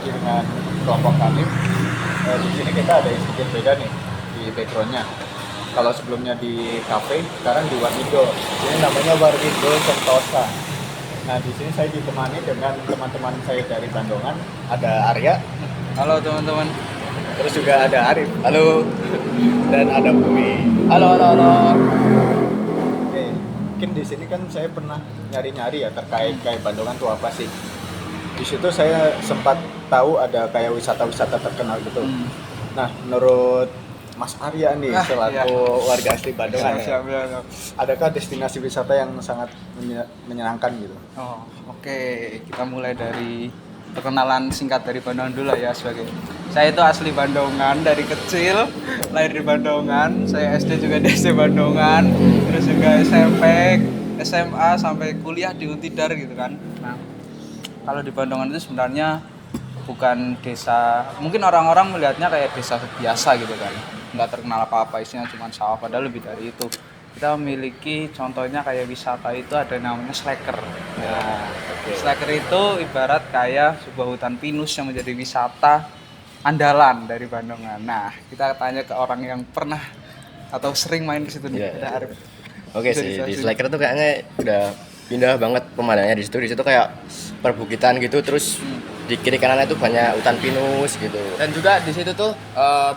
kolaborasi dengan kelompok kami. Di sini kita ada yang sedikit beda nih di backgroundnya. Kalau sebelumnya di kafe, sekarang di Warmindo. Ini namanya Warmindo Sentosa. Nah, di sini saya ditemani dengan teman-teman saya dari Bandungan. Ada Arya. Halo teman-teman. Terus juga ada Arif. Halo. Dan ada Bumi. Halo. Oke, mungkin di sini kan saya pernah nyari-nyari ya terkait kayak Bandungan tuh apa sih. Di situ saya sempat tahu ada kayak wisata-wisata terkenal gitu. Nah, menurut Mas Arya nih selaku warga asli Bandungan ya. Adakah destinasi wisata yang sangat menyenangkan gitu? Oh, oke. Kita mulai dari perkenalan singkat dari Bandungan dulu lah ya saya itu asli Bandungan dari kecil, lahir di Bandungan. Saya SD juga di SD Bandungan, terus juga SMP, SMA sampai kuliah di Untidar gitu kan. Nah, kalau di Bandungan itu sebenarnya bukan desa, mungkin orang-orang melihatnya kayak desa biasa gitu kan, nggak terkenal apa-apa, isinya cuma sawah, padahal lebih dari itu. Kita memiliki contohnya kayak wisata itu ada namanya Slacker. Nah, Slacker itu ibarat kayak sebuah hutan pinus yang menjadi wisata andalan dari Bandungan. Nah, kita tanya ke orang yang pernah atau sering main ke situ nih. Ada Arif. Oke sih, di Slacker tuh kayaknya udah pindah banget pemandangannya di situ. Di situ kayak perbukitan gitu, terus di kiri kanannya tuh banyak hutan pinus gitu. Dan juga di situ tuh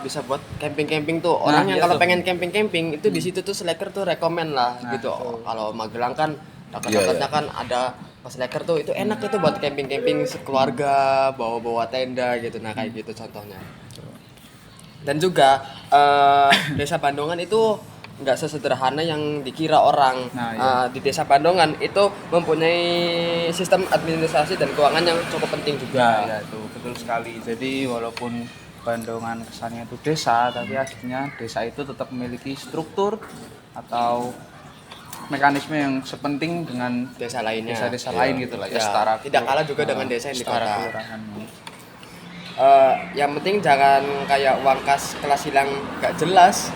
bisa buat camping-camping tuh. Orang yang kalau pengen camping-camping itu di situ tuh Slacker tuh rekomen lah gitu. Kalau Magelang kan dekat-dekatnya kan ada pas Slacker tuh itu enak itu buat camping-camping sekeluarga, bawa-bawa tenda gitu. Nah, kayak gitu contohnya. Dan juga desa Bandungan itu nggak sesederhana yang dikira orang. Di desa Bandungan itu mempunyai sistem administrasi dan keuangan yang cukup penting juga. Ya, itu betul sekali. Jadi walaupun Bandungan kesannya itu desa, tapi aslinya desa itu tetap memiliki struktur atau mekanisme yang sepenting dengan Desa lainnya. Desa-desa lain gitu lah ya, setara. Tidak kalah juga dengan desa yang di kota. Kelurahan. Yang penting jangan kayak uang kas kelas hilang gak jelas.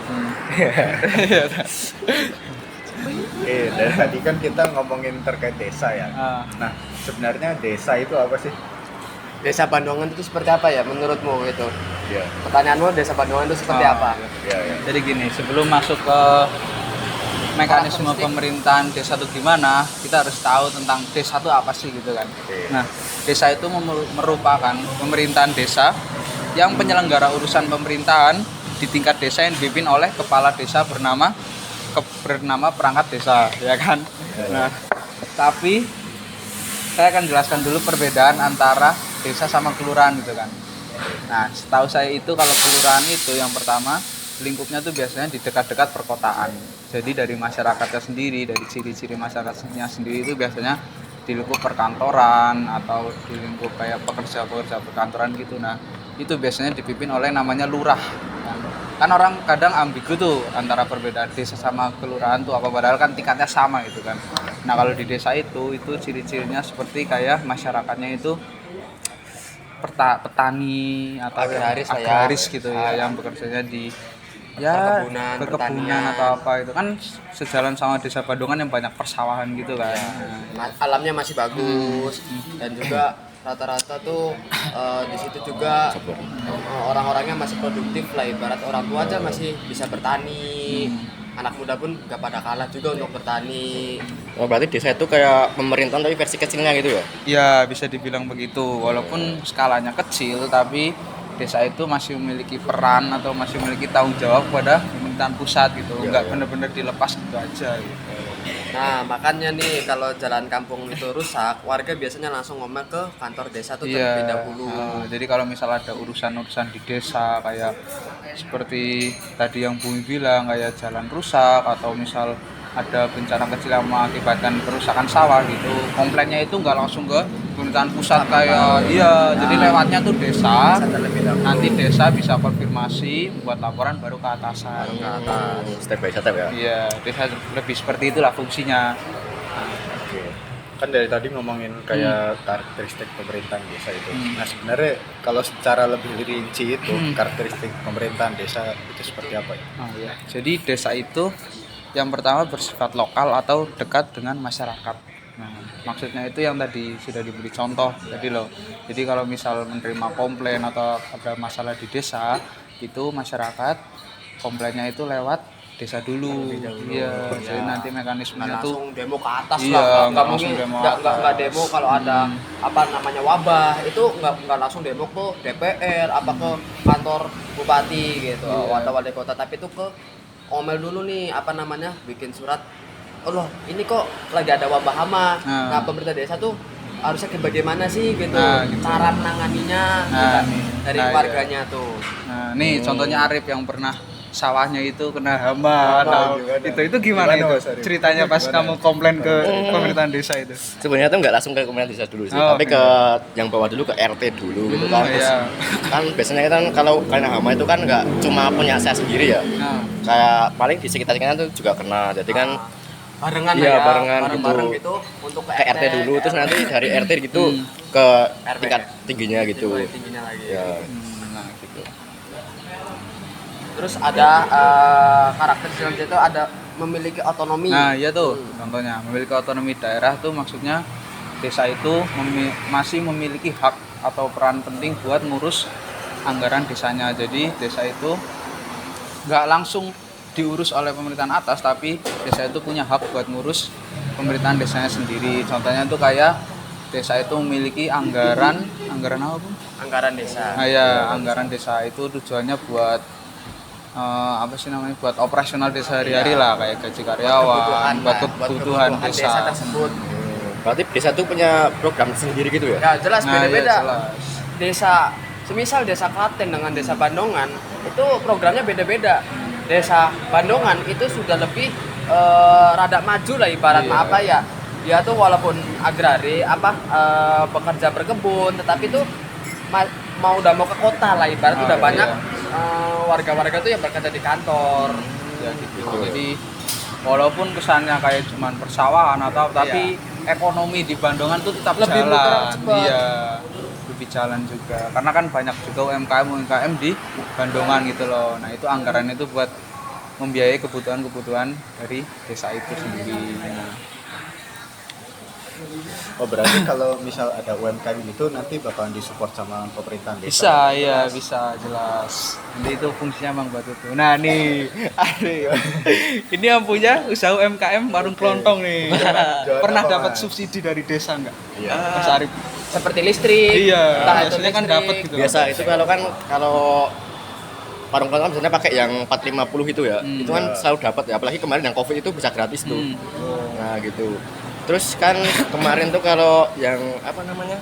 Dari tadi kan kita ngomongin terkait desa ya. Nah, sebenarnya desa itu apa sih? Desa Bandungan itu seperti apa ya menurutmu itu? Ya. Pertanyaanmu desa Bandungan itu seperti apa? Ya. Jadi gini, sebelum masuk ke mekanisme pemerintahan desa itu gimana, kita harus tahu tentang desa itu apa sih gitu kan. Nah, desa itu merupakan pemerintahan desa yang penyelenggara urusan pemerintahan di tingkat desa yang dipimpin oleh kepala desa bernama perangkat desa, ya kan. Nah, tapi saya akan jelaskan dulu perbedaan antara desa sama kelurahan gitu kan. Nah, setahu saya itu kalau kelurahan itu yang pertama lingkupnya tuh biasanya di dekat-dekat perkotaan. Jadi dari masyarakatnya sendiri, dari ciri-ciri masyarakatnya sendiri itu biasanya di lingkup perkantoran atau di lingkup kayak pekerja-pekerja perkantoran gitu. Nah, itu biasanya dipimpin oleh namanya lurah. Kan orang kadang ambigu tuh antara perbedaan desa sama kelurahan tuh apa, padahal kan tingkatnya sama gitu kan. Nah, kalau di desa itu ciri-cirinya seperti kayak masyarakatnya itu petani atau agraris gitu ya, yang bekerjanya di perkebunan atau apa itu kan sejalan sama desa Bandungan yang banyak persawahan gitu kan. Alamnya masih bagus dan juga rata-rata tuh di situ juga orang-orangnya masih produktif lah, ibarat orang tua aja masih bisa bertani. Anak muda pun gak pada kalah juga untuk bertani. Oh, berarti desa itu kayak pemerintahan tapi versi kecilnya gitu ya? Ya, bisa dibilang begitu. Walaupun skalanya kecil, tapi desa itu masih memiliki peran atau masih memiliki tanggung jawab pada pemerintahan pusat gitu. Enggak benar-benar dilepas gitu aja gitu. Nah, makanya nih kalau jalan kampung itu rusak, warga biasanya langsung ngomel ke kantor desa tuh terlebih dahulu. Jadi kalau misalnya ada urusan-urusan di desa kayak seperti tadi yang Bumi bilang kayak jalan rusak atau misal ada bencana kecil yang mengakibatkan kerusakan sawah gitu, komplainnya itu nggak langsung ke pemerintahan pusat kayak jadi lewatnya tuh desa, nanti desa bisa konfirmasi, membuat laporan baru ke atasan. Step by step ya. Iya, desa lebih seperti itulah fungsinya. Kan dari tadi ngomongin kayak karakteristik pemerintahan desa itu. Nah, sebenarnya kalau secara lebih rinci itu karakteristik pemerintahan desa itu seperti apa ya? Jadi desa itu yang pertama bersifat lokal atau dekat dengan masyarakat. Nah, maksudnya itu yang tadi sudah diberi contoh tadi loh. Jadi kalau misal menerima komplain atau ada masalah di desa, itu masyarakat komplainnya itu lewat desa dulu. Iya, jadi nanti mekanismenya tuh langsung demo ke atas iya, lah, nggak mungkin langsung demo nggak atas. demo kalau ada apa namanya wabah itu nggak langsung demo ke DPR apa ke kantor bupati gitu atau wali kota, tapi itu ke omel dulu nih apa namanya bikin surat, oh loh ini kok lagi ada wabah hama. Nah pemerintah desa tuh harusnya kayak bagaimana sih gitu, Gitu. cara menanganinya dari Nah, warganya tuh. Nah, nih contohnya Arif yang pernah sawahnya itu kena hama atau itu gimana itu Mas Arif? ceritanya pas kamu komplain ke pemerintahan desa itu? Sebenarnya tuh nggak langsung ke komunitas desa dulu sih, Oh, tapi oke. ke yang bawah dulu, ke RT dulu gitu kan. Terus, Iya. kan biasanya kan kalau kena hama itu kan nggak cuma punya saya sendiri ya, Nah, kayak paling di sekitarnya tuh juga kena. Jadi kan Barengan iya, lah ya, barengan bareng-bareng gitu. gitu untuk ke RT dulu, terus nanti dari RT gitu ke tingkat tingginya gitu. tingginya lagi. Ya. nah gitu. Terus ada karakter selanjutnya itu ada memiliki otonomi. Nah, iya tuh contohnya memiliki otonomi daerah tuh maksudnya desa itu masih memiliki hak atau peran penting buat ngurus anggaran desanya. Jadi desa itu nggak langsung diurus oleh pemerintahan atas, tapi desa itu punya hak buat ngurus pemerintahan desanya sendiri. Contohnya tuh kayak desa itu memiliki anggaran apa pun? Anggaran desa. Nah ya, anggaran desa itu tujuannya buat apa sih namanya, buat operasional desa hari-hari lah, kayak gaji karyawan, buat kebutuhan desa. tersebut. Berarti desa tuh punya program sendiri gitu ya? Ya jelas Nah, iya, beda-beda. jelas. Desa, semisal desa Klaten dengan desa Bandongan itu programnya beda-beda. Desa Bandongan itu sudah lebih rada maju lah ibarat Iya. apa ya. Dia tuh walaupun agrari pekerja berkebun, tetapi tuh mau udah mau ke kota lah ibarat udah banyak warga-warga tuh yang bekerja di kantor. Ya gitu. Jadi walaupun kesannya kayak cuman persawahan atau tapi ekonomi di Bandungan tuh tetap Lebih jalan. bergerak cepat. Iya. Lebih jalan juga. Karena kan banyak juga UMKM di Bandungan gitu loh. Nah, itu anggarannya itu buat membiayai kebutuhan-kebutuhan dari desa itu sendiri. Nah, Oh berarti kalau misal ada UMKM gitu nanti bakalan disupport sama pemerintahan desa. bisa, iya bisa jelas. Nanti itu fungsinya emang buat itu. Nah nih, ini yang punya usaha UMKM warung kelontong nih. Pernah apa, dapat Mas? subsidi dari desa nggak? Iya. Mas Arif. Seperti listrik. Iya, entah itu biasanya kan listrik. dapat gitu. Biasa itu kalau warung kan biasanya pakai yang 450 itu ya. Itu kan selalu dapat ya, apalagi kemarin yang Covid itu bisa gratis tuh. Nah, gitu. Terus kan kemarin tuh kalau yang apa namanya?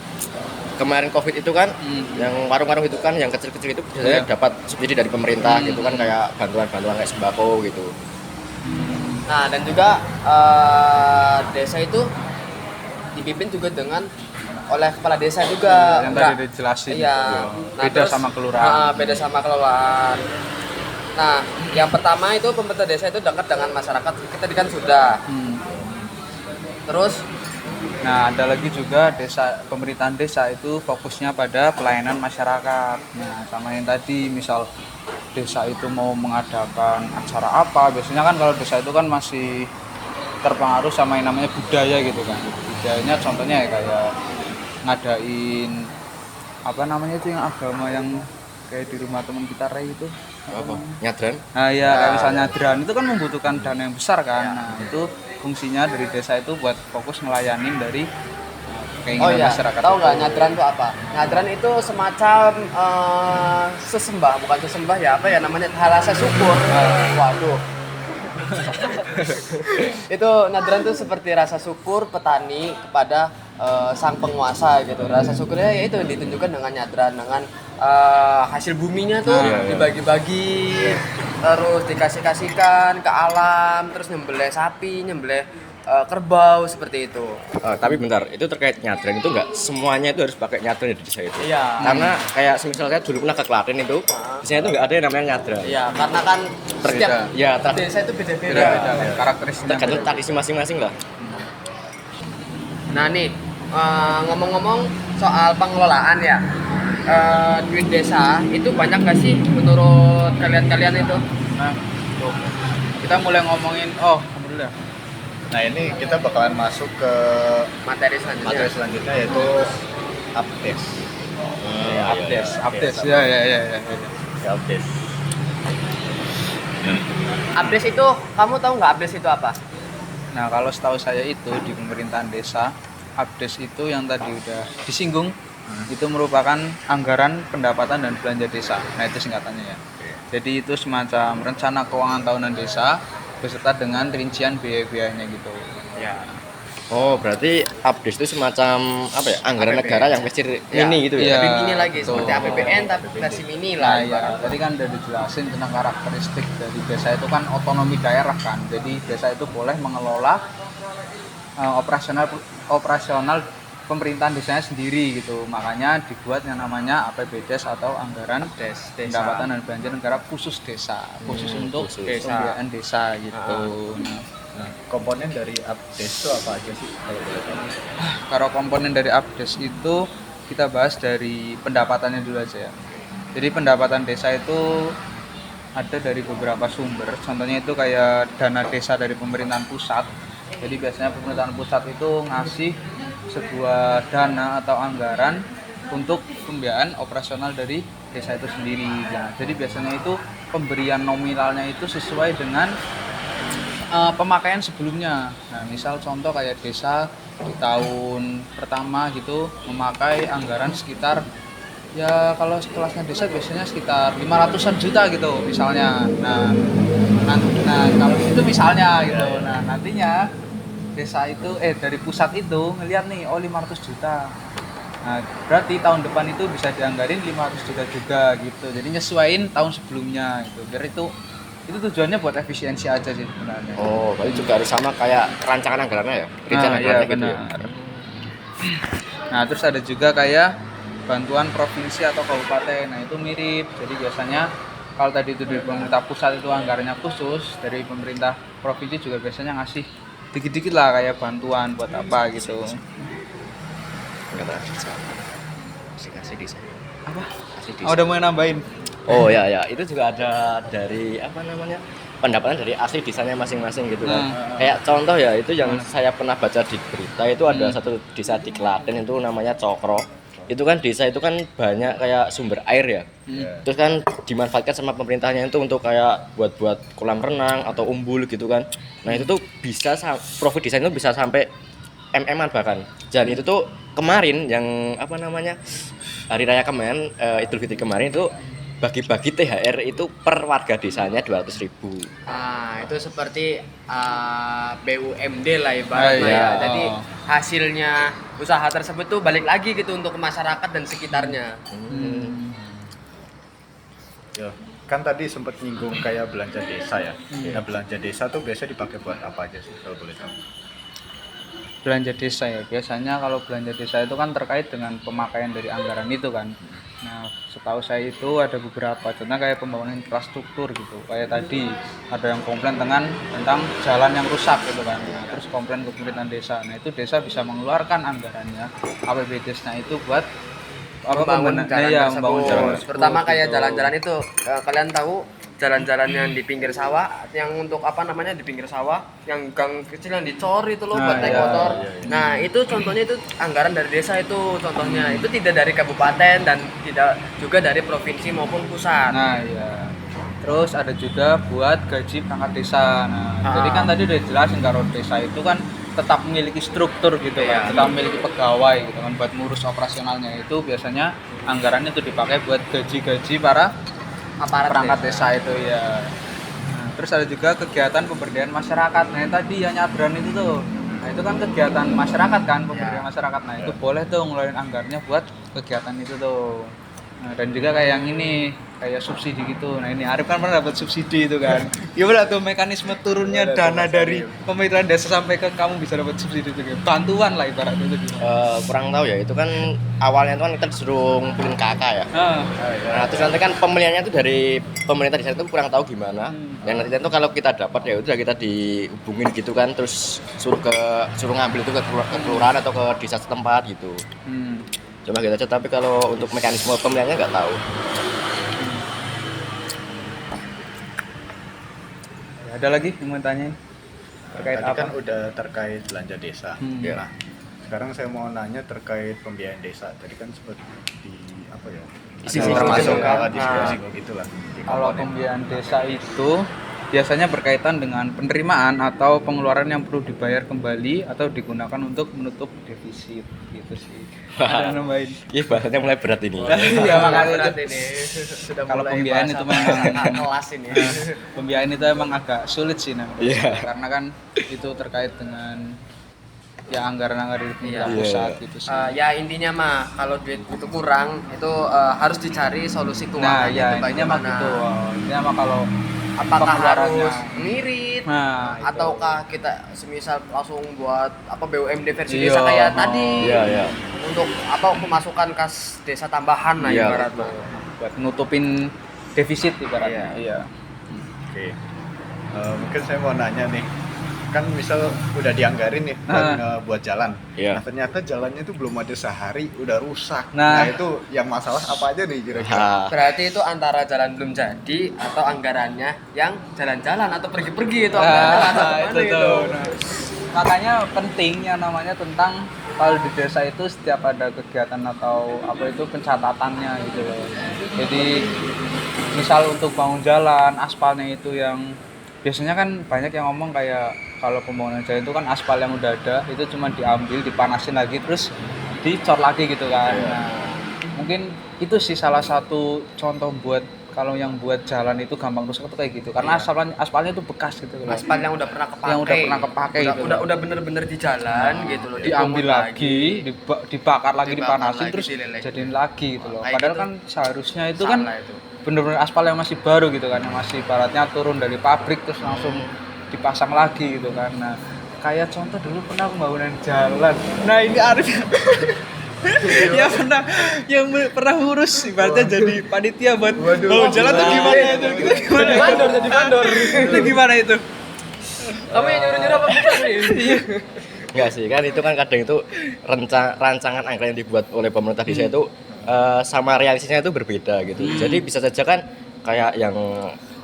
Kemarin Covid itu kan yang warung-warung itu kan yang kecil-kecil itu biasanya dapat subsidi dari pemerintah gitu kan, kayak bantuan-bantuan kayak sembako gitu. Nah, dan juga desa itu dipimpin juga oleh kepala desa juga. Yang Enggak. tadi dijelasin. Iya. Beda terus, sama kelurahan. beda sama kelurahan. Nah, yang pertama itu pemerintah desa itu dekat dengan masyarakat. Kita tadi kan sudah. Terus Nah, ada lagi juga pemerintahan desa itu fokusnya pada pelayanan masyarakat. Nah, sama yang tadi, misal desa itu mau mengadakan acara apa, biasanya kan kalau desa itu kan masih terpengaruh sama yang namanya budaya gitu kan. Budayanya contohnya ya kayak ngadain apa namanya itu yang agama yang kayak di rumah teman kita Ray itu. Apa? Nyadran? Nah ya, kayak misalnya Dran itu kan membutuhkan dana yang besar kan. Nah, itu fungsinya dari desa itu buat fokus ngelayanin dari keinginan masyarakat. tahu nggak itu. nyadran itu apa? Nyadran itu semacam sesembah, bukan sesembah ya, apa ya namanya, rasa syukur. Waduh. Itu nyadran itu seperti rasa syukur petani kepada sang penguasa gitu. Rasa syukurnya ya itu ditunjukkan dengan nyadran, dengan hasil buminya tuh dibagi-bagi, terus dikasih-kasihkan ke alam, terus nyembelih sapi, nyembelih kerbau seperti itu. Tapi bentar, itu terkait nyadran itu nggak semuanya itu harus pakai nyadran di desa itu. Iya. Karena kayak semisal saya dulu pernah ke Klaten itu, di sana itu nggak ada yang namanya nyadran. Iya, karena kan setiap Ya, desa itu beda-beda. Beda-beda karakteristiknya. tergantung tradisi masing-masing lah. Nah nih, ngomong-ngomong soal pengelolaan ya, duit desa itu banyak nggak sih menurut kalian itu? Nah, tuh. Kita mulai ngomongin kamu dulu ya. Nah ini kita bakalan masuk ke Materi selanjutnya. materi selanjutnya yaitu update. Update. Ya. Update. Update itu, kamu tahu nggak update itu apa? Nah, kalau setahu saya itu di pemerintahan desa, update itu yang tadi udah disinggung, itu merupakan anggaran pendapatan dan belanja desa. Nah, itu singkatannya ya. Jadi itu semacam rencana keuangan tahunan desa beserta dengan rincian biaya-biayanya gitu. Ya. Oh, berarti update itu semacam apa ya? Anggaran negara yang versi mini gitu ya. Iya. Lebih mini lagi, betul. seperti APBN tapi versi mini Nah, lah. iya. Tadi kan udah dijelasin tentang karakteristik dari desa itu kan otonomi daerah kan. Jadi desa itu boleh mengelola operasional pemerintahan desanya sendiri gitu. Makanya dibuat yang namanya APBDes atau anggaran pendapatan dan belanja negara khusus desa, khusus untuk pembiayaan desa gitu. Nah, komponen dari update itu apa aja sih kalau boleh tahu? Kalau komponen dari APDES itu kita bahas dari pendapatannya dulu aja ya. Jadi pendapatan desa itu ada dari beberapa sumber. Contohnya itu kayak dana desa dari pemerintahan pusat. Jadi biasanya pemerintahan pusat itu ngasih sebuah dana atau anggaran untuk pembiayaan operasional dari desa itu sendiri. Nah, jadi biasanya itu pemberian nominalnya itu sesuai dengan pemakaian sebelumnya. Nah, misal contoh kayak desa di tahun pertama gitu memakai anggaran sekitar ya kalau kelasnya desa biasanya sekitar 500-an juta gitu misalnya. Nah, kalau itu misalnya gitu. Nah, nantinya desa itu dari pusat itu ngelihat nih 500 juta. Nah, berarti tahun depan itu bisa dianggarin 500 juta juga gitu. Jadi nyesuaiin tahun sebelumnya gitu. Biar itu tujuannya buat efisiensi aja sih sebenarnya. Oh, berarti juga harus sama kayak rancangan anggarannya ya? Rencana Iya anggarannya gitu ya? benar. Nah, terus ada juga kayak bantuan provinsi atau kabupaten. Nah, itu mirip. Jadi biasanya kalau tadi itu dari pemerintah pusat itu anggarannya khusus, dari pemerintah provinsi juga biasanya ngasih dikit-dikit lah kayak bantuan buat apa gitu. Enggak tahu. Kasih desain. Apa? Kasih Oh, udah mau nambahin. Oh ya, itu juga ada dari apa namanya, pendapatan dari asli desanya masing-masing gitu kan. Kayak contoh ya, itu yang saya pernah baca di berita itu ada satu desa di Klaten itu namanya Cokro. Itu kan desa itu kan banyak kayak sumber air ya. Terus kan dimanfaatkan sama pemerintahnya itu untuk kayak buat kolam renang atau umbul gitu kan. Nah itu tuh bisa profit desa itu bisa sampai MM-an bahkan. Dan itu tuh kemarin yang apa namanya hari raya kemarin Idul Fitri kemarin itu bagi-bagi THR itu per warga desanya 200.000. Nah, itu seperti BUMD lah ibaratnya Iya. ya. Jadi hasilnya usaha tersebut tuh balik lagi gitu untuk ke masyarakat dan sekitarnya. Ya, kan tadi sempat nyinggung kayak belanja desa ya. Nah, belanja desa tuh biasa dipakai buat apa aja sih kalau boleh tahu? Belanja desa ya, biasanya kalau belanja desa itu kan terkait dengan pemakaian dari anggaran itu kan. Nah, setahu saya itu ada beberapa, contohnya kayak pembangunan infrastruktur gitu. Kayak tadi ada yang komplain tentang jalan yang rusak gitu kan. Nah, terus komplain ke pemerintahan desa. Nah, itu desa bisa mengeluarkan anggarannya APBDes-nya itu buat Membangun jalan tersebut. membangun jalan tersebut, Pertama kayak gitu. jalan-jalan itu kalian tahu jalan-jalan yang di pinggir sawah, yang untuk apa namanya di pinggir sawah, yang gang kecil yang dicor itu loh buat naik iya, motor. Nah itu contohnya itu anggaran dari desa itu contohnya itu tidak dari kabupaten dan tidak juga dari provinsi maupun pusat. Nah, iya. Terus ada juga buat gaji perangkat desa. Nah, jadi kan tadi udah jelasin kalau desa itu kan tetap memiliki struktur gitu kan, tetap memiliki pegawai gitu kan buat ngurus operasionalnya itu biasanya anggarannya itu dipakai buat gaji-gaji para Aparat perangkat desa itu ya. Nah, terus ada juga kegiatan pemberdayaan masyarakat. Nah, yang tadi yang nyadran itu tuh. Nah, itu kan kegiatan masyarakat kan, pemberdayaan masyarakat. Nah, itu boleh tuh ngeluarin anggarannya buat kegiatan itu tuh. Nah, dan juga kayak yang ini, kayak subsidi gitu. Nah, ini Arif kan pernah dapat subsidi itu kan. Gimana tuh mekanisme turunnya dana dari pemerintahan desa sampai ke kamu bisa dapat subsidi itu gitu. Bantuan lah ibaratnya itu gitu. Kurang tahu ya, itu kan awalnya itu kan kita disuruh ngumpulin kakak ya. Nah, terus nanti kan pemilihannya itu dari pemerintah desa itu kurang tahu gimana. Yang nanti itu kalau kita dapat ya udah kita dihubungin gitu kan, terus suruh ngambil itu ke kelurahan atau ke desa setempat gitu. Cuma gitu aja, tapi kalau untuk mekanisme pemilihannya nggak tahu. Ada lagi yang mau tanyain? Terkait tadi apa? kan udah terkait belanja desa. Ya. Nah, sekarang saya mau nanya terkait pembiayaan desa. Tadi kan seperti apa ya? Singgung-singgung termasuk gitu kan. diskusi gitulah. di Kalau komponen. pembiayaan desa itu biasanya berkaitan dengan penerimaan atau pengeluaran yang perlu dibayar kembali atau digunakan untuk menutup defisit gitu sih. Ada yang nambahin. Iya, bahasanya mulai berat ini. Iya makanya berat itu. ini sudah Kalau mulai pembiayaan bahasa itu memang kelas ini. pembiayaan itu emang agak sulit sih namanya. Iya. Karena kan itu terkait dengan ya anggaran-anggaran dari pemerintah Iya. pusat gitu sih. Ya intinya mah kalau duit itu kurang itu harus dicari solusi Nah, keuangannya ya itu intinya mah bagaimana. gitu. Intinya mah kalau Apakah pengeluarannya. harus ngirit Nah, itu. ataukah kita semisal langsung buat apa BUMD versi Iya, desa kayak oh. tadi Iya, iya. untuk apa pemasukan kas desa tambahan lah Iya, ibaratnya. buat nutupin defisit ibaratnya. Iya. Oke. Mungkin saya mau nanya nih. Kan misal udah dianggarin nih buat jalan. Iya. Nah, ternyata jalannya itu belum ada sehari udah rusak. Nah. Nah, itu yang masalah apa aja nih kira-kira? Ah, Berarti itu antara jalan belum jadi atau anggarannya yang jalan-jalan atau pergi-pergi itu Nah, anggarannya atau itu gimana itu. tuh. Nah, makanya penting yang namanya tentang kalau di desa itu setiap ada kegiatan atau apa itu pencatatannya gitu loh. Jadi misal untuk bangun jalan, aspalnya itu yang biasanya kan banyak yang ngomong kayak kalau pembangunan jalan itu kan aspal yang udah ada itu cuma diambil, dipanasin lagi terus dicor lagi gitu kan. Nah, mungkin itu sih salah satu contoh buat kalau yang buat jalan itu gampang rusak itu kayak gitu karena aspalnya itu bekas gitu loh. Aspal yang udah pernah kepake. Yang udah pernah kepake gitu. Udah bener-bener di jalan gitu loh. Diambil dipungut lagi, dibakar lagi, Dibakar dipanasin lagi, terus dileleh. jadiin lagi gitu loh. Kayak Padahal gitu. kan seharusnya itu Salah kan itu. bener-bener aspal yang masih baru gitu kan, yang masih ibaratnya turun dari pabrik terus langsung dipasang lagi gitu kan. Nah, kayak contoh dulu pernah pembangunan jalan. Nah, ini Arif yang pernah ngurus ibaratnya jadi panitia buat bangun jalan tuh gimana itu? Gimana? Mandor jadi mandor. Itu gimana itu? Kamu yang nyuruh-nyuruh apa bukan nih? enggak sih, kan itu kan kadang itu rancangan anggaran yang dibuat oleh pemerintah desa itu sama realisasinya itu berbeda gitu. Jadi bisa saja kan kayak yang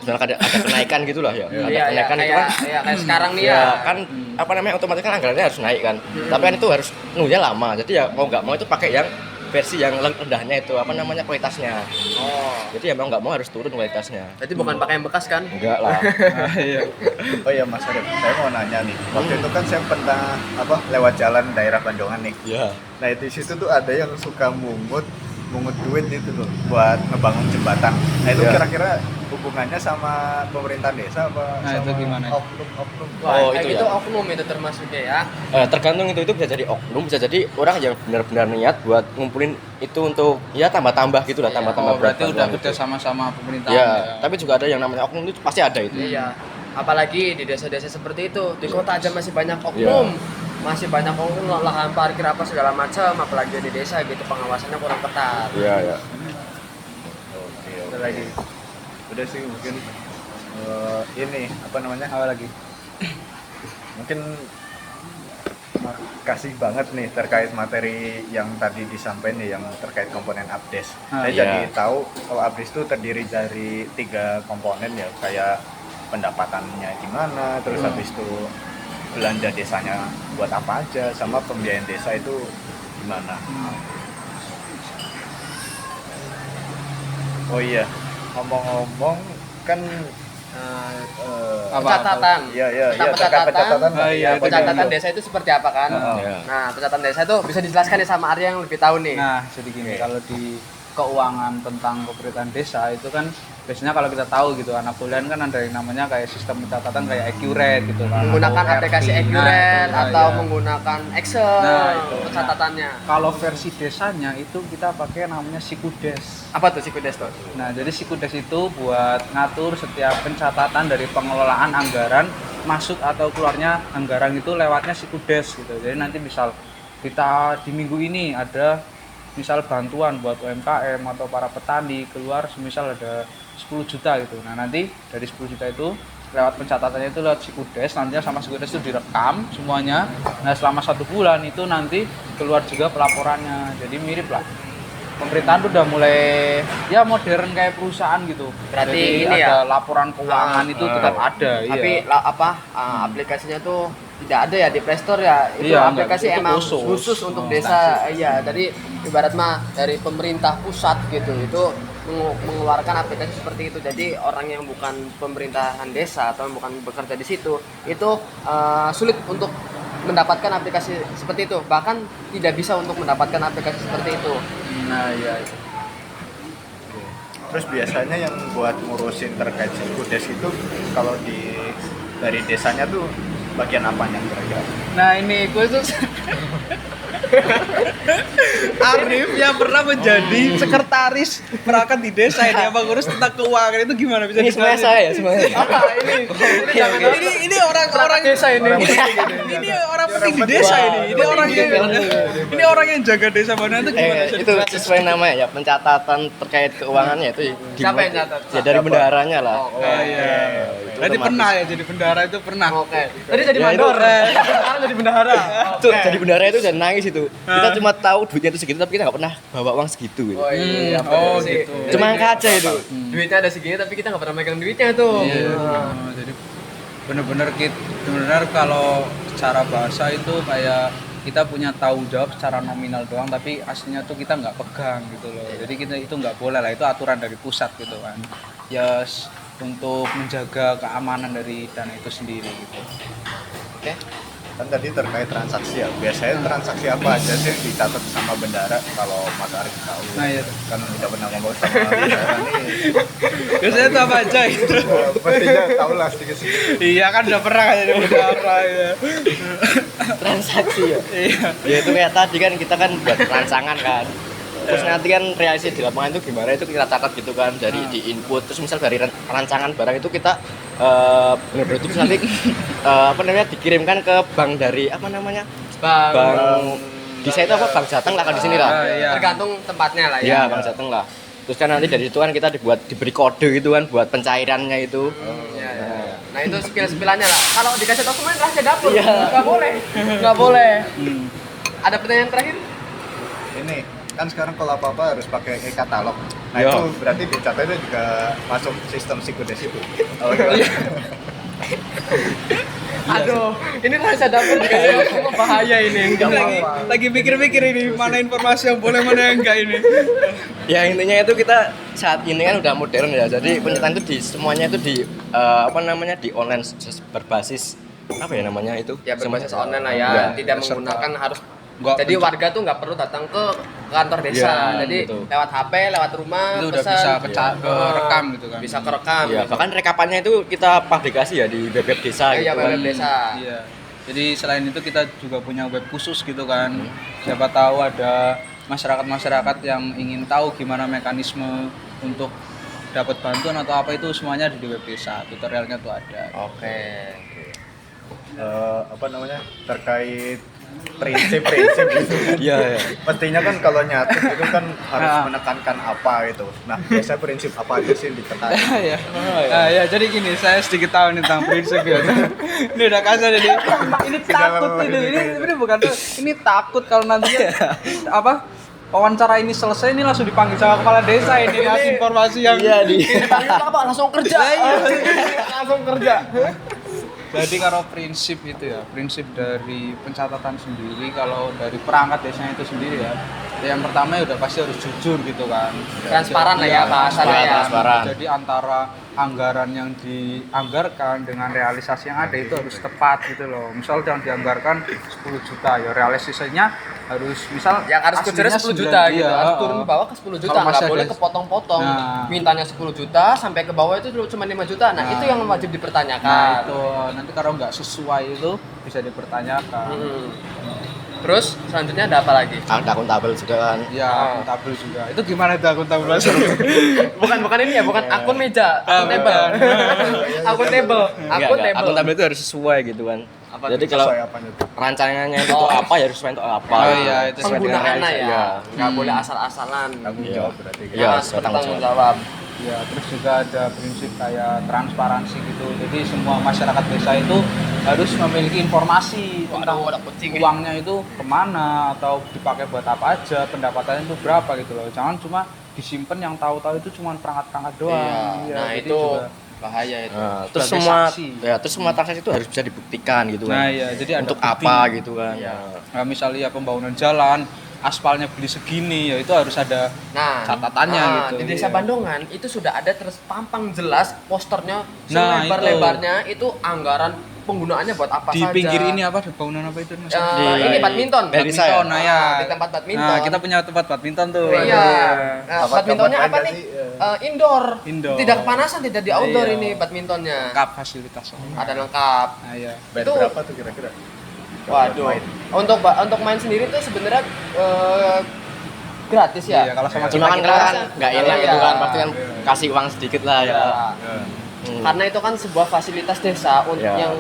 misalnya ada kenaikan gitu lah ya. Ada kenaikan itu kan kayak sekarang nih ya ya. kan apa namanya otomatis kan anggarannya harus naik kan. Tapi kan itu harus nunggunya lama. Jadi ya mau nggak mau itu pakai yang versi yang rendahnya itu apa namanya kualitasnya. Oh. Jadi ya mau nggak mau harus turun kualitasnya. Jadi bukan pakai yang bekas kan? Enggak lah. Iya. Oh iya Mas Arif, saya mau nanya nih. Waktu itu kan saya pernah lewat jalan daerah Bandungan nih. Iya. Nah, di situ tuh ada yang suka mungut duit itu loh buat ngebangun jembatan. Nah, itu Iya. kira-kira hubungannya sama pemerintah desa apa Nah, sama itu gimana? oknum-oknum? Wah, Oh, kayak itu gitu ya. oknum itu termasuknya ya. Tergantung itu bisa jadi oknum, bisa jadi orang yang benar-benar niat buat ngumpulin itu untuk ya tambah-tambah gitu lah, tambah-tambah Oh, berarti berat udah bantuan kerja gitu. sama-sama pemerintahan. Ya, tapi juga ada yang namanya oknum itu pasti ada itu. Iya. Apalagi di desa-desa seperti itu, di kota aja masih banyak oknum. Masih banyak oknum lahan parkir apa segala macam, apalagi di desa gitu pengawasannya kurang ketat. Iya, ya. Oke, Ada oke. lagi. Udah sih mungkin ini apa namanya? Apa lagi? Mungkin kasih banget nih terkait materi yang tadi disampaikan ya, yang terkait komponen Abdes. Ah, Saya iya. jadi tahu kalau Abdes itu terdiri dari 3 komponen ya, kayak pendapatannya gimana, terus habis itu belanja desanya buat apa aja, sama pembiayaan desa itu gimana. Oh iya, ngomong-ngomong kan Apa? Pencatatan. iya Tentang terkait pencatatan. Oh, iya, itu Pencatatan dulu. desa itu seperti apa kan? Iya. Nah, pencatatan desa itu bisa dijelaskan nih sama Arya yang lebih tahu nih. Nah, jadi gini, kalau di keuangan tentang pemerintahan desa itu kan biasanya kalau kita tahu gitu anak kuliah kan ada yang namanya kayak sistem pencatatan kayak Accurate gitu kan. Menggunakan atau aplikasi RP. Accurate Nah, atau iya. menggunakan Excel Nah, itu. pencatatannya. Kalau versi desanya itu kita pakai namanya Sikudes. Apa tuh Sikudes tuh? Nah, jadi Sikudes itu buat ngatur setiap pencatatan dari pengelolaan anggaran masuk atau keluarnya anggaran itu lewatnya Sikudes gitu. Jadi nanti misal kita di minggu ini ada misal bantuan buat UMKM atau para petani keluar semisal ada 10 juta gitu. Nah, nanti dari 10 juta itu lewat pencatatannya itu lewat Sikudes, nantinya sama Sikudes itu direkam semuanya. Nah, selama 1 bulan itu nanti keluar juga pelaporannya. Jadi mirip lah. pemerintahan tuh udah mulai ya modern kayak perusahaan gitu. Berarti jadi ini ada ya, laporan keuangan itu tetap ada. Tapi aplikasinya tuh tidak ada ya di Play Store ya. Itu Iya, aplikasi itu emang khusus. khusus untuk desa. Iya, dari ibarat mah dari pemerintah pusat gitu. Itu mengeluarkan aplikasi seperti itu. Jadi orang yang bukan pemerintahan desa atau bukan bekerja di situ itu sulit untuk mendapatkan aplikasi seperti itu. Bahkan tidak bisa untuk mendapatkan aplikasi seperti itu. Nah, iya. Terus biasanya yang buat ngurusin terkait Sikudes itu kalau dari desanya tuh bagian apanya kira-kira? Nah, ini gue tuh Arif yang pernah menjadi sekretaris perangkat di desa ini yang mengurus tentang keuangan itu gimana bisa Ini semuanya saya semuanya. ini orang-orang Desa ini. ini orang penting di desa ini orang yang jaga desa mana itu gimana sih? Itu sesuai namanya ya, pencatatan terkait keuangannya itu Siapa yang catat? ya dari bendaharanya lah. Oh iya. Berarti pernah ya jadi bendahara itu pernah. Oke. Tadi jadi Ya, mandor. itu. Sekarang jadi bendahara. Tuh, jadi bendahara itu udah nangis itu. Kita cuma tahu duitnya itu segitu tapi kita nggak pernah bawa uang segitu gitu. Oh iya, Oh, bener sih. gitu. Cuma angka aja itu. Duitnya ada segini tapi kita nggak pernah megang duitnya tuh. Iya. Jadi bener-bener kalau secara bahasa itu kayak kita punya tanggung jawab secara nominal doang tapi aslinya tuh kita nggak pegang gitu loh. Jadi kita itu nggak boleh lah, itu aturan dari pusat gitu kan. Ya untuk menjaga keamanan dari dana itu sendiri gitu. Oke. Kan tadi terkait transaksi ya. Biasanya transaksi apa aja sih yang dicatat sama bendara kalau Mas Arif tahu? Nah, iya. Kan udah pernah ngomong sama bendara nih. Biasanya itu apa aja gitu. Pastinya tahu lah sedikit-sedikit. Iya kan udah pernah kan jadi bendahara ya. Transaksi ya. Iya. Ya itu kayak tadi kan kita kan buat rancangan kan. Terus nanti kan realisasi di lapangan itu gimana itu kita catat gitu kan dari di input. Terus misal dari rancangan barang itu kita benar-benar itu nanti apa namanya dikirimkan ke bank dari apa namanya bank desa itu apa bank Jateng lah kan di sini lah. Iya. Tergantung tempatnya lah Ya ya. bank Jateng lah. Terus kan nanti dari situ kan kita diberi kode gitu kan buat pencairannya itu. Iya, iya. Nah itu spill-spillannya lah. Kalau dikasih dokumen rahasia dapur, Iya. nggak boleh, nggak boleh. Ada pertanyaan terakhir? Ini kan sekarang kalau apa-apa harus pakai e-katalog. Nah Iya. itu berarti dicatatnya juga masuk sistem Sikudes itu. Oh, iya. Aduh, ini rahasia dapur kayaknya bahaya ini. Lagi mikir-mikir ini mana informasi yang boleh mana yang enggak ini. Ya intinya itu kita saat ini kan udah modern ya. Jadi pencetaan itu semuanya itu di apa namanya di online berbasis apa ya namanya itu? Ya berbasis online lah ya, Ya, tidak serta- menggunakan harus. Nggak Jadi pencet. warga tuh nggak perlu datang ke kantor desa. Ya, Jadi betul. lewat HP, lewat rumah, Itu udah pesan. bisa kerekam gitu kan. Bisa kerekam. Ya, bahkan rekapannya itu kita publikasi ya di web desa Iya, gitu kan. web desa. Iya. Jadi selain itu kita juga punya web khusus gitu kan. Siapa tahu ada masyarakat-masyarakat yang ingin tahu gimana mekanisme untuk dapat bantuan atau apa itu semuanya ada di web desa. Tutorialnya tuh ada. Oke. Apa namanya terkait prinsip-prinsip gitu kan. Iya, iya. Pastinya kan kalau nyatet itu kan harus menekankan apa gitu. Nah, biasanya prinsip apa aja sih yang ditekan? Ya. Nah, ya jadi gini, saya sedikit tahu nih tentang prinsip ya. Ini udah kasar jadi. Ini takut ini bukan tuh. Ini takut kalau nantinya apa? Wawancara ini selesai ini langsung dipanggil sama kepala desa ini ngasih informasi yang Dipanggil apa? Langsung kerja. Langsung kerja. Jadi kalau prinsip itu ya, prinsip dari pencatatan sendiri kalau dari perangkat desanya itu sendiri ya, yang pertama ya udah pasti harus jujur gitu kan. Transparan lah ya Iya, bahasanya ya. transparan. Jadi antara anggaran yang dianggarkan dengan realisasi yang ada itu harus tepat gitu loh. Misal jangan dianggarkan 10 juta ya realisasinya harus misal Yang harus kejarnya aslinya 10 juta 9, gitu. iya, Harus turun ke bawah ke 10 juta. Kalau masih Nggak boleh ada- kepotong-potong. Nah. Mintanya 10 juta sampai ke bawah itu cuma 5 juta. Nah, itu yang wajib dipertanyakan. Nah itu nanti kalau nggak sesuai itu bisa dipertanyakan. Terus selanjutnya ada apa lagi? Ada akuntabel juga kan. Ya, akuntabel juga. Itu gimana itu akuntabel? Bukan ini ya, bukan akun meja, akun table. Akun table, akun table. Akuntabel itu harus sesuai gitu kan. Apa Jadi tuh? kalau Sesuai apanya tuh? rancangannya itu apa ya harus sesuai untuk apa. Oh iya, itu Sesuai dengan Penggunaannya realisasi, ya, nggak boleh asal-asalan. Tanggung Iya. jawab berarti kan. Iya, Harus sesuai tanggung bertanggung jawab. jawab. Ya, terus juga ada prinsip kayak transparansi gitu. Jadi semua masyarakat desa itu harus memiliki informasi tentang ada kucing nih. uangnya itu kemana atau dipakai buat apa aja, pendapatannya itu berapa gitu loh. Jangan cuma disimpan, yang tahu-tahu itu cuma perangkat-perangkat doang. Iya. Iya, Nah, jadi itu juga- bahaya itu. Nah, terus Sebagai semua saksi. terus semua transaksi itu harus bisa dibuktikan gitu kan. Nah, iya, jadi ada untuk bukti. apa gitu kan. Iya. Nah, misalnya ya pembangunan jalan, aspalnya beli segini, ya itu harus ada Nah, catatannya gitu. Di Desa Iya. Bandongan itu sudah ada terpampang jelas posternya Nah, selebar-lebarnya itu anggaran penggunaannya buat apa Di saja. pinggir ini apa bangunan apa itu Mas? Ini badminton. Desa ya? Badminton, nah ya. Di tempat badminton. Nah, kita punya tempat badminton tuh. Iya. Nah, Kapan- badmintonnya kapan apa aja nih? sih? Indoor. Indoor. Tidak kepanasan, tidak di outdoor Iya. ini badmintonnya. Lengkap fasilitas. Ada lengkap. Nah, iya. Bayar Itu- berapa tuh kira-kira? Waduh. Main. Untuk main sendiri tuh sebenarnya gratis ya. Iya, kalau sama Cuma kan kita kan nggak enak iya. gitu kan, pasti kan kasih uang sedikit lah ya. Ya. Karena itu kan sebuah fasilitas desa Ya. yang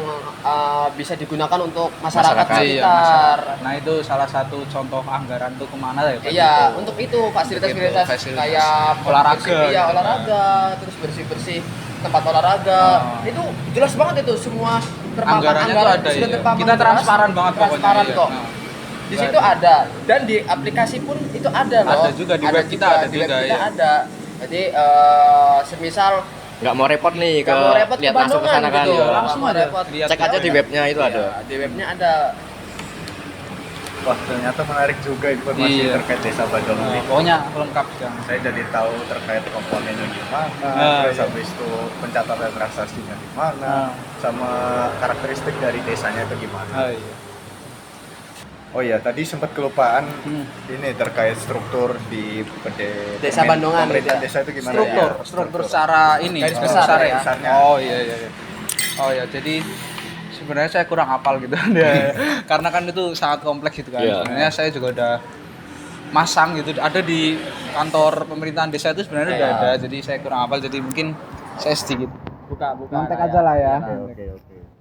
bisa digunakan untuk masyarakat Masyarakat. Iya, sekitar. Nah, itu salah satu contoh anggaran tuh kemana ya? Pak? Iya, untuk itu fasilitas-fasilitas Fasilitas. kayak Olahraga, bersih- iya, gitu. olahraga, terus bersih-bersih tempat olahraga. Itu jelas banget itu semua terpampang Anggarannya tuh ada, sudah iya. terpampang Kita jelas. transparan banget pokoknya, Transparan iya. kok. Nah. Di situ ada dan di aplikasi pun itu ada loh. Ada juga, di web kita ada di web juga, kita iya. ada. Jadi semisal Nggak mau repot nih ke nggak mau repot ke lihat langsung ke Bandungan sana kan. gitu, ya. nggak Langsung mau ada. repot. Lihat Cek aja di webnya itu ada. Iya, di webnya ada. Wah, ternyata menarik juga informasi Iya. terkait Desa Bandongan Nah, ini. pokoknya lengkap ya. Saya jadi tahu terkait komponennya gimana, terus iya. habis itu pencatatan transaksinya gimana, Ah. sama karakteristik dari desanya itu gimana. Iya. Oh iya, tadi sempat kelupaan Hmm. ini terkait struktur di Desa Bandongan, pemerintah gitu. desa itu gimana Struktur, ya? struktur secara ini, Garis garis besar besar ya. Besarnya. Oh iya iya. Iya. Oh ya, jadi sebenarnya saya kurang hafal gitu. Karena kan itu sangat kompleks gitu kan. Iya. Sebenarnya saya juga udah masang gitu, ada di kantor pemerintahan desa itu sebenarnya udah Iya. ada. Jadi saya kurang hafal, jadi mungkin saya sedikit Buka kontek aja lah ya. Oke.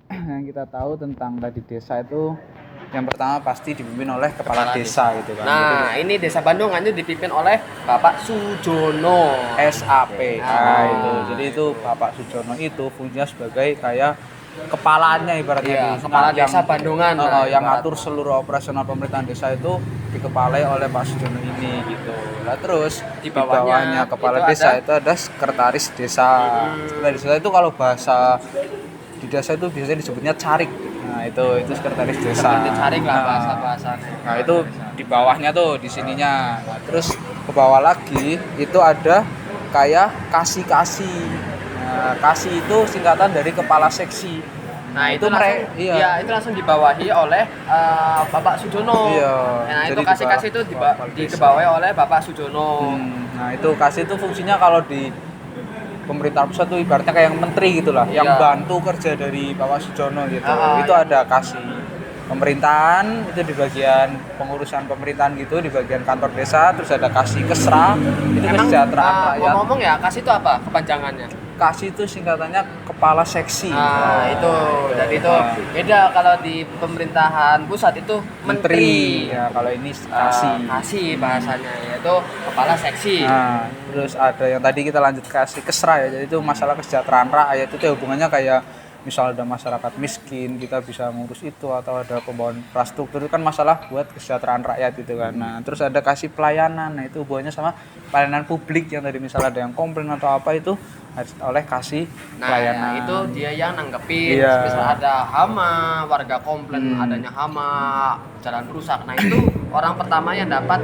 Yang kita tahu tentang tadi desa itu yang pertama pasti dipimpin oleh kepala desa gitu kan. Nah, ini Desa Bandongan itu dipimpin oleh Bapak Sujono. SAP. Nah, Ah. itu. Jadi itu Bapak Sujono itu fungsinya sebagai kayak kepalanya ibaratnya Iya, gitu. kepala Nah, desa Bandongan. Nah, yang ibarat. ngatur seluruh operasional pemerintahan desa itu dikepalai oleh Pak Sujono ini gitu. Nah, terus Di di bawahnya bawahnya kepala itu desa ada- itu ada sekretaris desa. Sekretaris desa itu kalau bahasa di desa itu biasanya disebutnya carik. Nah, itu sekretaris desa. Seperti caring lah Nah, bahasa-bahasanya. Nah itu di bawahnya tuh di sininya. Nah, terus ke bawah lagi itu ada kayak kasih. Nah, kasih itu singkatan dari kepala seksi. Nah, itu mereka langsung, iya, itu langsung dibawahi oleh Bapak Sujono. Iya, Nah, itu jadi kasih-kasih itu dikebawahi oleh Bapak Sujono. Nah itu kasih itu fungsinya kalau di pemerintah pusat tuh ibaratnya kayak menteri gitulah, yang Iya. bantu kerja dari Bapak Sujono gitu. Itu iya. ada kasih pemerintahan itu di bagian pengurusan pemerintahan gitu, di bagian kantor desa, terus ada kasih kesra itu kesejahteraan rakyat. ngomong-ngomong ya, kasih itu apa kepanjangannya? Kasih itu singkatannya kepala seksi. Nah, itu jadi itu Nah. beda kalau di pemerintahan pusat itu menteri. Ya kalau ini Kasih. kasih. Bahasanya yaitu kepala seksi. Nah, terus ada yang tadi kita lanjut kasih kesra ya. Jadi itu masalah kesejahteraan rakyat itu ya hubungannya kayak misal ada masyarakat miskin kita bisa ngurus itu, atau ada pembangunan infrastruktur itu kan masalah buat kesejahteraan rakyat gitu kan. Nah, terus ada kasih pelayanan. Nah, itu hubungannya sama pelayanan publik yang tadi misal ada yang komplain atau apa itu harus oleh kasih Nah, pelayanan. ya, itu dia yang nanggepin. Iya. Misal ada hama, warga komplain adanya hama, jalan rusak. Nah, itu orang pertama yang dapat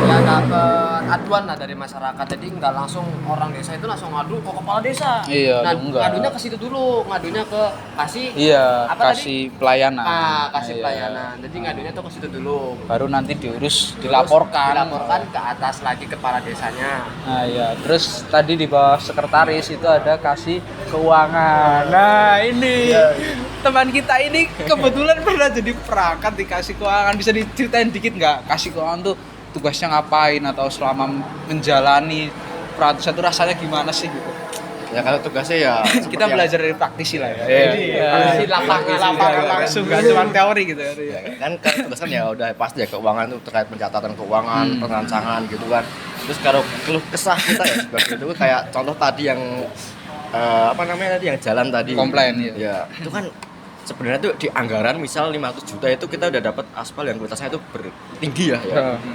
yang dapat aduan lah dari masyarakat. Jadi nggak langsung orang desa itu langsung ngadu ke kepala desa. Iya, nah, enggak. ngadunya ke situ dulu, ngadunya ke kasih Iya, apa kasih pelayanan. kasih Iya. pelayanan. Jadi ngadunya tuh ke situ dulu. Baru nanti diurus, Terus dilaporkan. dilaporkan ke atas lagi kepala desanya. Nah ya, terus tadi di bawah sekretaris itu ada kasih keuangan. Nah ini teman kita ini kebetulan pernah jadi perangkat dikasih keuangan. Bisa diceritain dikit nggak? Kasih keuangan tuh tugasnya ngapain atau selama menjalani peratusan itu rasanya gimana sih gitu? Ya kalau tugasnya ya Kita seperti belajar dari praktisi lah ya. Praktisi lapangan langsung nggak cuma teori gitu ya. yang- kan kalau tugas kan ya udah pasti ya keuangan itu terkait pencatatan keuangan, perancangan gitu kan. Terus kalau keluh kesah kita ya sebagai itu kayak contoh tadi yang apa namanya tadi yang jalan tadi Komplain, iya. ya itu kan sebenarnya tuh di anggaran misal 500 juta itu kita udah dapat aspal yang kualitasnya itu tinggi ya.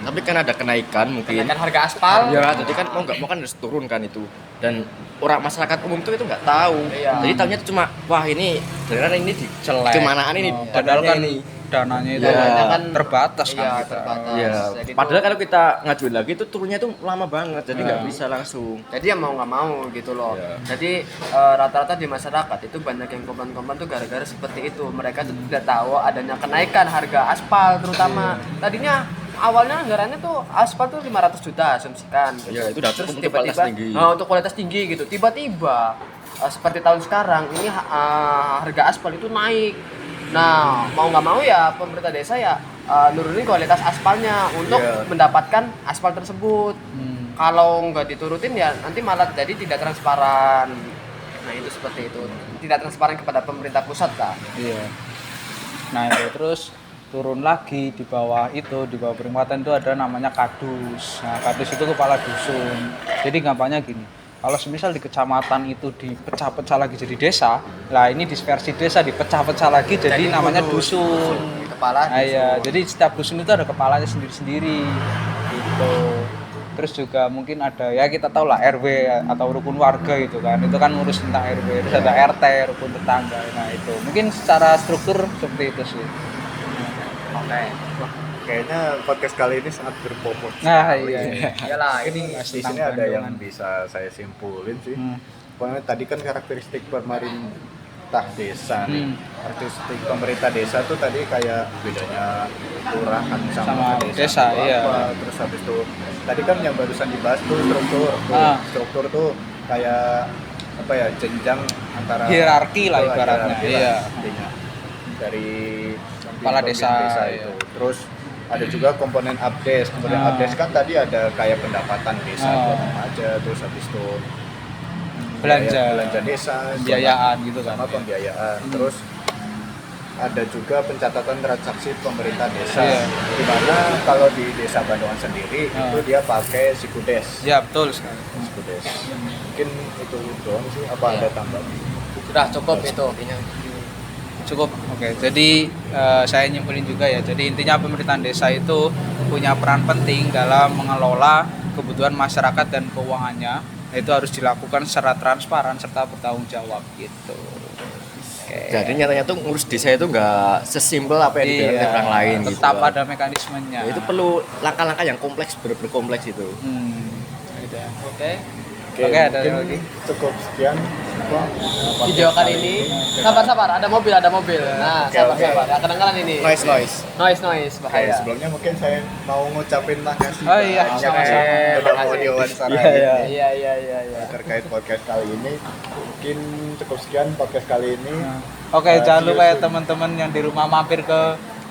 Tapi kan ada kenaikan mungkin Kenaikan harga aspal. ya, jadi kan mau nggak mau kan harus turun kan itu, dan orang masyarakat umum tuh itu nggak tahu. Iya. Jadi tahunya tuh cuma wah ini beneran ini di Jelek. kemanaan ini Padahal kan ini. dananya itu Iya. kan terbatas kan Iya, kita. terbatas. Ya, Jadi padahal tuh- kalau kita ngajuin lagi itu turunnya itu lama banget, jadi nggak Iya. bisa langsung. Jadi ya mau nggak mau gitu loh. Iya. Jadi rata-rata di masyarakat itu banyak yang komplain-komplain tuh gara-gara seperti itu. Mereka tuh tidak tahu adanya kenaikan harga aspal terutama. Tadinya awalnya anggarannya tuh aspal tuh 500 juta asumsikan. Gitu. Iya, itu udah Terus cukup untuk kualitas tinggi. untuk kualitas tinggi gitu. Tiba-tiba seperti tahun sekarang ini harga aspal itu naik. Nah, mau nggak mau ya pemerintah desa ya nurunin kualitas aspalnya untuk Iya. mendapatkan aspal tersebut. Kalau nggak diturutin ya nanti malah jadi tidak transparan. Nah itu seperti itu, tidak transparan kepada pemerintah pusat kak. Iya. Nah itu terus turun lagi di bawah peringatan itu ada namanya kadus. Nah kadus itu kepala dusun. Jadi gampangnya gini. Kalau semisal di kecamatan itu dipecah-pecah lagi jadi desa, lah ini dispersi desa dipecah-pecah lagi jadi namanya dusun. Kepala Nah, iya, jadi setiap dusun itu ada kepalanya sendiri-sendiri gitu. Terus juga mungkin ada ya kita tahu lah RW atau rukun warga itu kan ngurus tentang RW. Terus ada RT rukun tetangga. Nah itu mungkin secara struktur seperti itu sih. Oke. Kayaknya podcast kali ini sangat berbobot. Nah sekali. iya. Iyalah ini Di sini ada yang bisa saya simpulin sih. Pokoknya tadi kan karakteristik pemerintah desa nih. Karakteristik pemerintah desa tuh tadi kayak bedanya kelurahan Sama sama desa, tuh iya. apa. Terus habis itu tadi kan yang barusan dibahas tuh struktur. Struktur tuh kayak apa ya, jenjang antara Hierarki lah Betul, ibaratnya, hierarki lah iya. intinya. Dari Kepala pemimpin desa, itu. iya. Terus ada juga komponen update. Komponen update kan tadi ada kayak pendapatan desa buat aja, terus habis itu belanja desa, pembiayaan gitu kan. sama pembiayaan. Terus ada juga pencatatan transaksi pemerintah desa. Iya. Di mana kalau di Desa Bandungan sendiri itu dia pakai Sikudes. Ya betul sekali. Sikudes. Mungkin itu doang sih, apa ada tambahan? sudah cukup itu. Cukup. Oke. Jadi saya nyimpulin juga ya. Jadi intinya pemerintahan desa itu punya peran penting dalam mengelola kebutuhan masyarakat dan keuangannya. Itu harus dilakukan secara transparan serta bertanggung jawab gitu. Oke. Jadi nyatanya tuh ngurus desa itu nggak sesimpel apa yang dibilang orang lain gitu. Tetap kan. ada mekanismenya. Ya, itu perlu langkah-langkah yang kompleks, bener-bener kompleks itu. Gitu ya. Oke. Oke, ada mungkin lagi. cukup sekian Video kali ini. Sabar, ada mobil. Nah, Oke, sabar. oke. Ya, kedengaran ini. Noise Oke, bahaya. sebelumnya mungkin saya mau ngucapin makasih Oh iya, banyak sama-sama. ya, udah mau Makasih. diwawancara Iya, ini. Iya. Terkait podcast kali ini. Mungkin cukup sekian podcast kali ini. Oke, jangan lupa ya see you soon. teman-teman yang di rumah mampir ke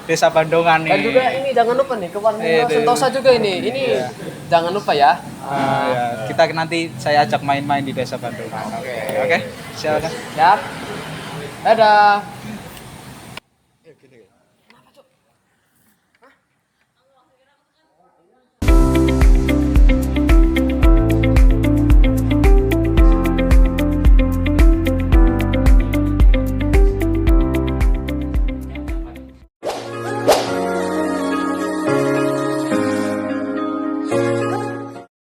Desa Bandungan nih. Dan juga ini jangan lupa nih ke warung Iya, Sentosa juga ini. Ini jangan lupa ya. Ya, kita nanti saya ajak main-main di Desa Bandungan. Oke. Silakan. Siap. Dadah.